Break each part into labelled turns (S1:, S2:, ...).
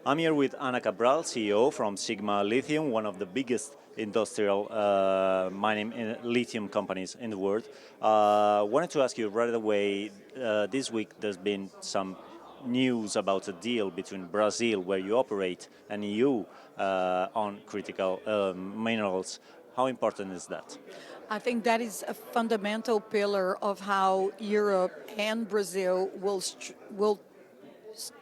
S1: I'm here with Ana Cabral, CEO from Sigma Lithium, one of the biggest industrial mining lithium companies in the world. Wanted to ask you right away, this week there's been some news about a deal between Brazil, where you operate, and EU on critical minerals. How important is that?
S2: I think that is a fundamental pillar of how Europe and Brazil will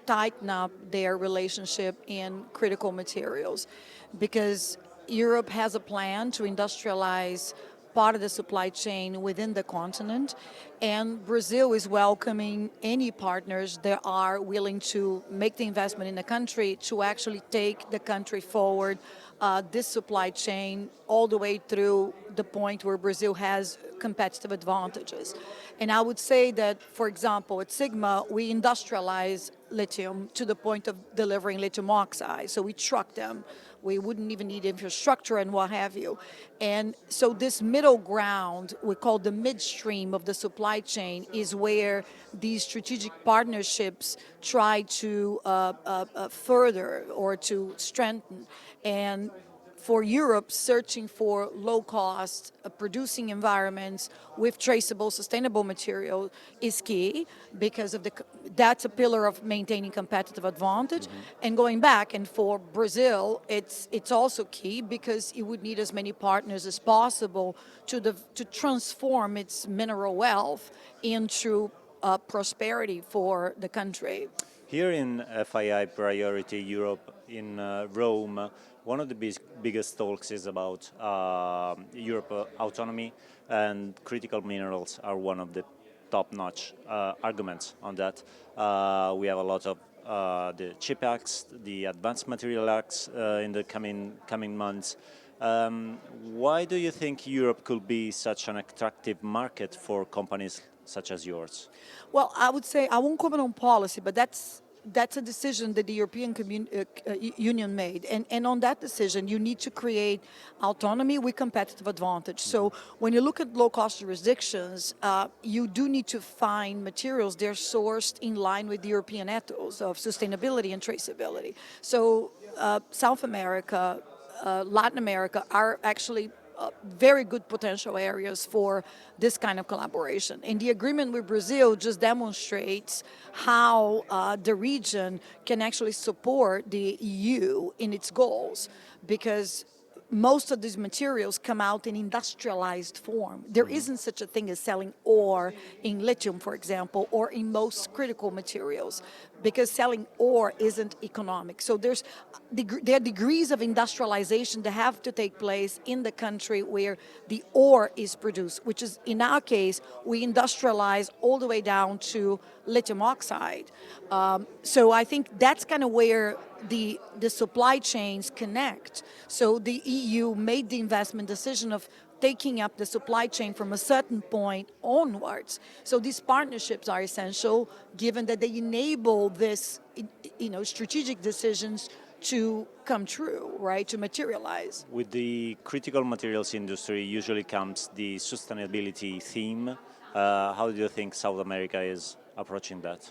S2: tighten up their relationship in critical materials, because Europe has a plan to industrialize part of the supply chain within the continent, and Brazil is welcoming any partners that are willing to make the investment in the country to actually take the country forward, this supply chain all the way through the point where Brazil has competitive advantages. And I would say that, for example, at Sigma, we industrialize lithium to the point of delivering lithium oxide. So we truck them. We wouldn't even need infrastructure and what have you. And so this middle ground, we call the midstream of the supply chain, is where these strategic partnerships try to further or to strengthen. And for Europe, searching for low-cost producing environments with traceable, sustainable material is key, because of that's a pillar of maintaining competitive advantage. Mm-hmm. And going back, and for Brazil, it's also key because it would need as many partners as possible to transform its mineral wealth into prosperity for the country.
S1: Here in FII Priority Europe in Rome, one of the biggest talks is about Europe autonomy, and critical minerals are one of the top-notch arguments on that. We have a lot of the CHIP Acts, the Advanced Material Acts in the coming months. Why do you think Europe could be such an attractive market for companies such as yours?
S2: Well, I would say, I won't comment on policy, but that's a decision that the European Union made. And on that decision, you need to create autonomy with competitive advantage. So when you look at low-cost jurisdictions, you do need to find materials that are sourced in line with the European ethos of sustainability and traceability. So South America, Latin America are actually very good potential areas for this kind of collaboration. And the agreement with Brazil just demonstrates how the region can actually support the EU in its goals, because most of these materials come out in industrialized form. There isn't such a thing as selling ore in lithium, for example, or in most critical materials, because selling ore isn't economic. So there are degrees of industrialization that have to take place in the country where the ore is produced, which is, in our case, we industrialize all the way down to lithium oxide. So I think that's kind of where the supply chains connect. So the EU made the investment decision of taking up the supply chain from a certain point onwards. So these partnerships are essential, given that they enable this, strategic decisions to come true, right, to materialize.
S1: With the critical materials industry usually comes the sustainability theme. How do you think South America is approaching that?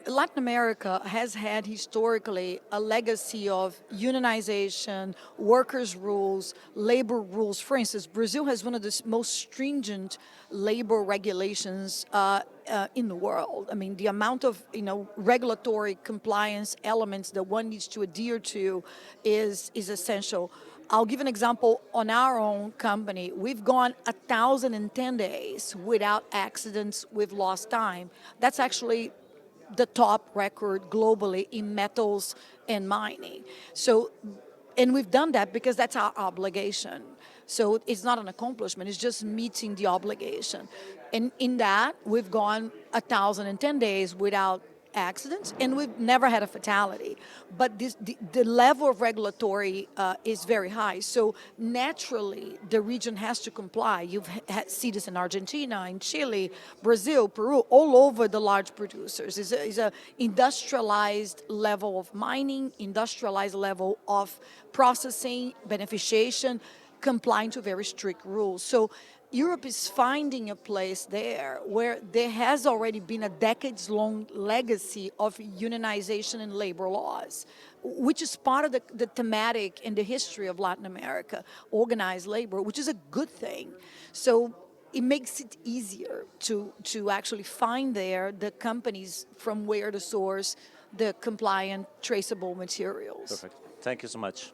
S2: Latin America has had historically a legacy of unionization, workers' rules, labor rules. For instance, Brazil has one of the most stringent labor regulations in the world. I mean, the amount of regulatory compliance elements that one needs to adhere to is essential. I'll give an example on our own company. We've gone 1,010 days without accidents with lost time. That's actually the top record globally in metals and mining. So, and we've done that because that's our obligation. So it's not an accomplishment, it's just meeting the obligation. And in that, we've gone 1,010 days without accidents, and we've never had a fatality. But the level of regulatory is very high. So naturally, the region has to comply. You've seen this in Argentina, in Chile, Brazil, Peru, all over the large producers. It's a industrialized level of mining, industrialized level of processing, beneficiation, complying to very strict rules. So Europe is finding a place there where there has already been a decades-long legacy of unionization in labor laws, which is part of the thematic in the history of Latin America, organized labor, which is a good thing. So it makes it easier to actually find there the companies from where to source the compliant, traceable materials.
S1: Perfect. Thank you so much.